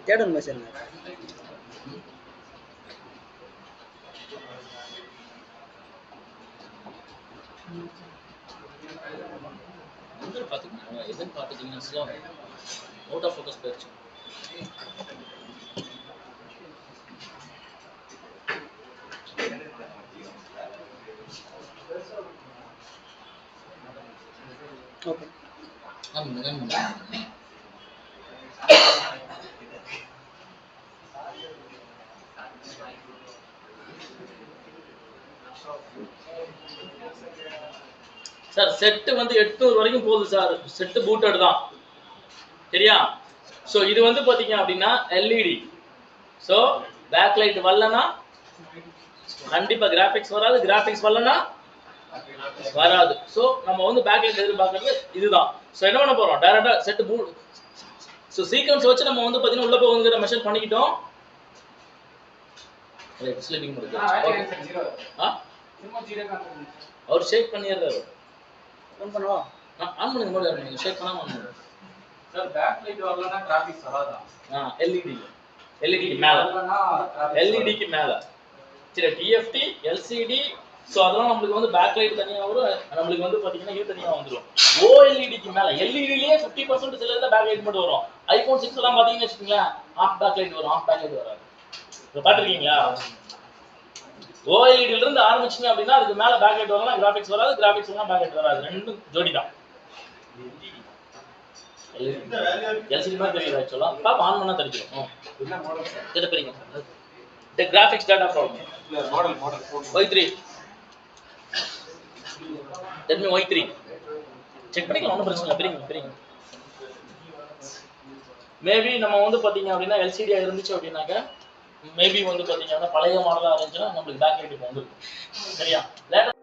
கேடணுமா sir பார்த்தீங்கன்னா எதுன்னு பார்த்துட்டீங்கன்னா அவுட் ஆஃப் ஃபோக்கஸ் போயிடுச்சு. ஓகே சார் செட்டு வந்து 800 வரைக்கும் போகுது சார். செட்டு பூட்டட் தான் சரியா. ஸோ இது வந்து பார்த்தீங்க அப்படின்னா எல்இடி. ஸோ பேக் லைட் வரலன்னா கண்டிப்பாக கிராஃபிக்ஸ் வராது, கிராஃபிக்ஸ் வரலன்னா வராது. ஸோ நம்ம வந்து பேக் லைட் எதிர்பார்க்கறது இதுதான். ஸோ என்ன பண்ண போகிறோம், டேரெக்டாக செட்டு பூட். ஸோ சீக்வன்ஸ் வச்சு நம்ம வந்து பார்த்தீங்கன்னா உள்ள போய் வந்து மெஷர் பண்ணிக்கிட்டோம். அவர் ஷேக் பண்ணிடுறாரு. ஆன் பண்ணவா? ஆன் பண்ணுங்க மோடி, நீங்க ஷேக் பண்ணாம ஆன் பண்ணுங்க சார். பேக் லைட் வரலனா கிராபிக்ஸ் வராதா? எல்இடி க்கு மேல, எல்இடி க்கு மேல சரி. டிஎஃப்டி எல்சிடி ஸோ அதெல்லாம் நம்மளுக்கு வந்து பேக் லைட் தனியாக வரும், நம்மளுக்கு வந்து பார்த்தீங்கன்னா இது தனியாக வந்துடும். ஓஎல்இடிக்கு மேலே எல்இடிலேயே 50% சில இதில் பேக் லைட் மட்டும் வரும். ஐஃபோன் 6 எல்லாம் பார்த்தீங்கன்னு வச்சுக்கோங்களேன், ஆஃப் பேக் லைட் வரும், ஆஃப் பேக் லைட் வராது. இப்போ பார்த்துருக்கீங்களா? ஓஎல்இடில இருந்து ஆரம்பிச்சிங்க அப்படின்னா அதுக்கு மேலே பேக் லைட் வரலாம், கிராஃபிக்ஸ் வராது, கிராஃபிக்ஸ் எல்லாம் பேக் லைட் வராது. ரெண்டும் ஜோடி தான். எல்சிடி மாதிரி தெரியுது ஆக்சுவலாக. பாப்பா ஆன் பண்ணால் தெரிஞ்சிடும். என்ன மாடல் சார்? தெரியுங்க the graphics data from model Y3. Let me Y3 check பண்ணிக்கலாம், ஒன்றும் பிரச்சனை இல்லை. பிரிங்க மேபி நம்ம வந்து பார்த்தீங்க அப்படின்னா எல்சிடியாக இருந்துச்சு அப்படின்னாக்க மேபி வந்து பார்த்தீங்கன்னா பழைய மாடலாக இருந்துச்சுன்னா நம்மளுக்கு பேக் லைட் வந்துருக்கும் சரியா. லேட்டர்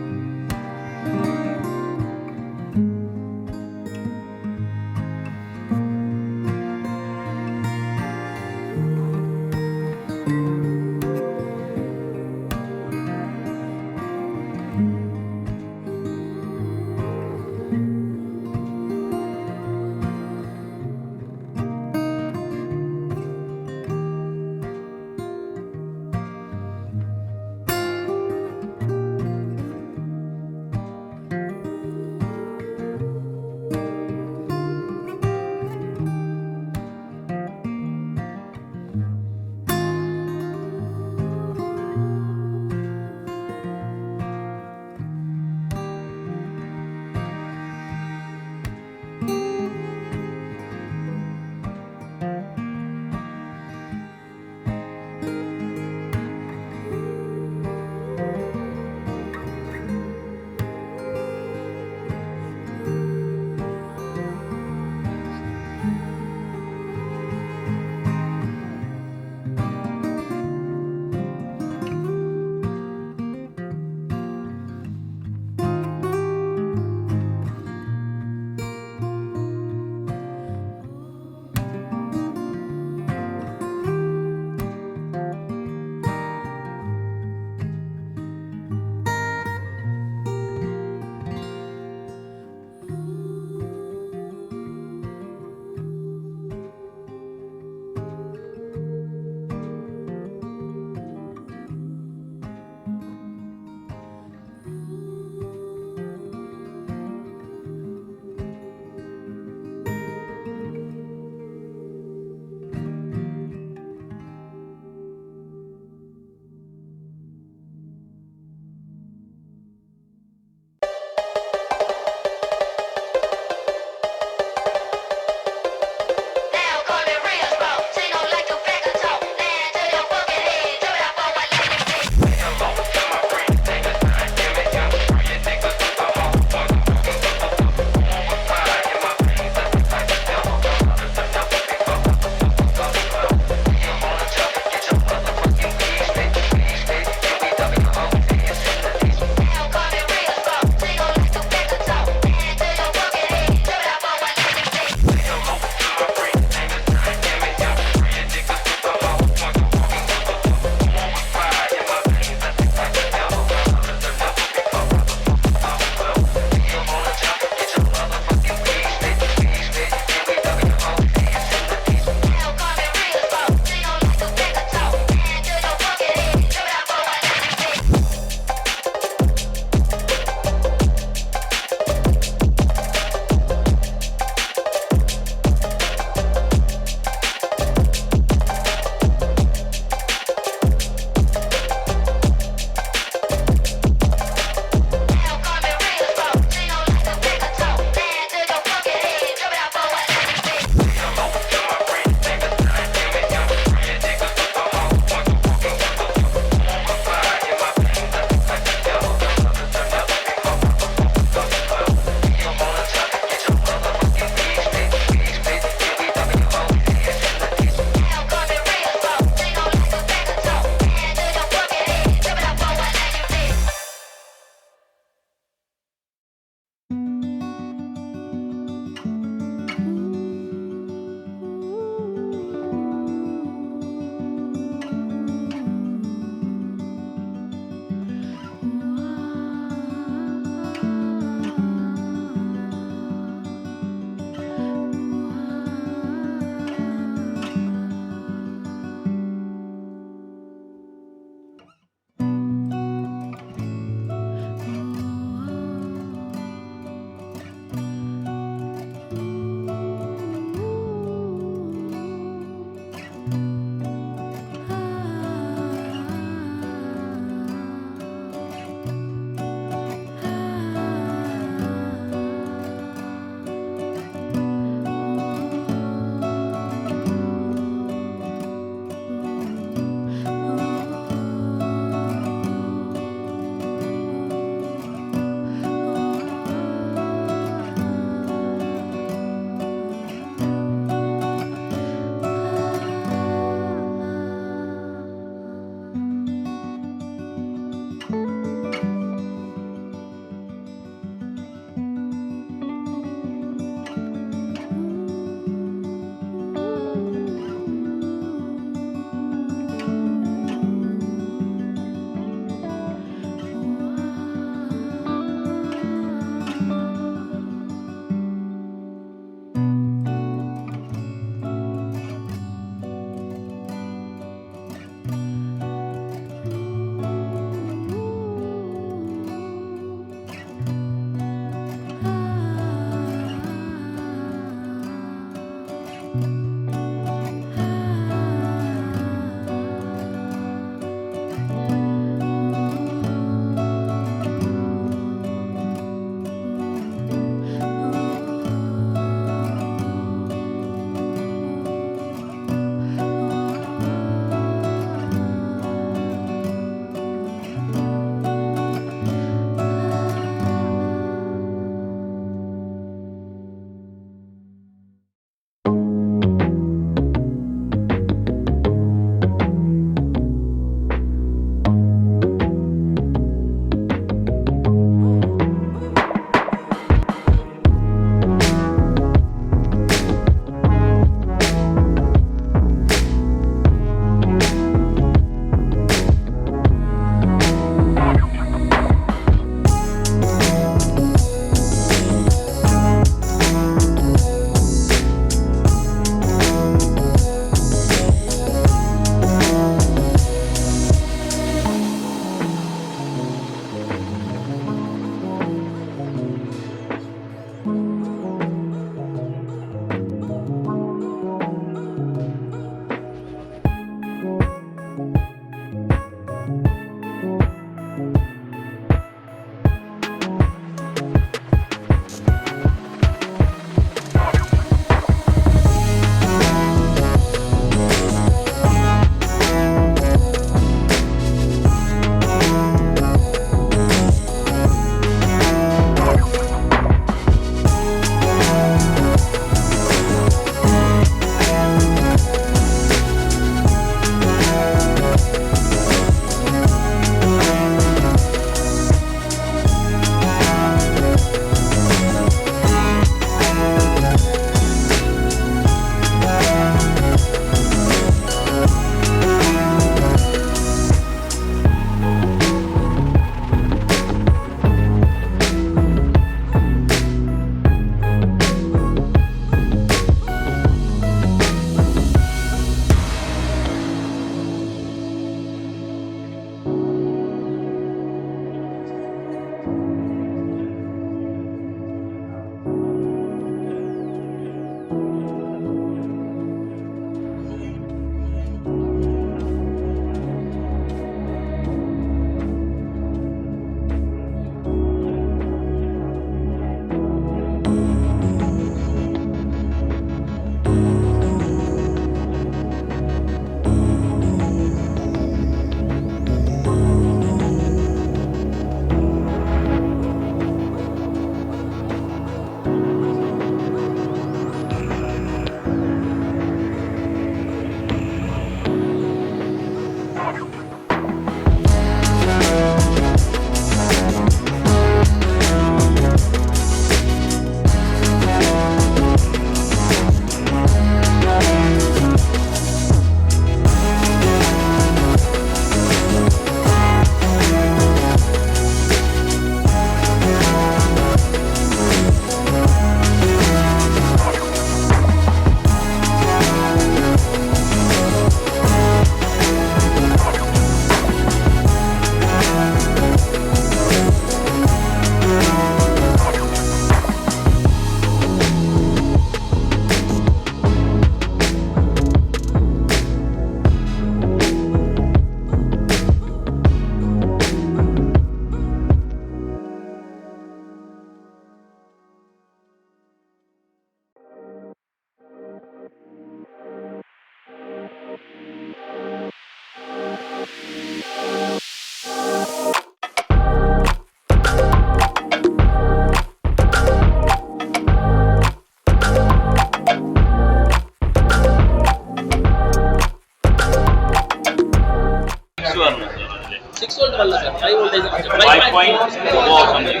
6 volt வரல sir 5 voltage 5.4 or something.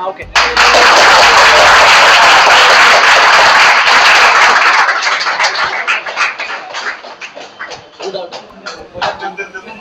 Okay. Good out.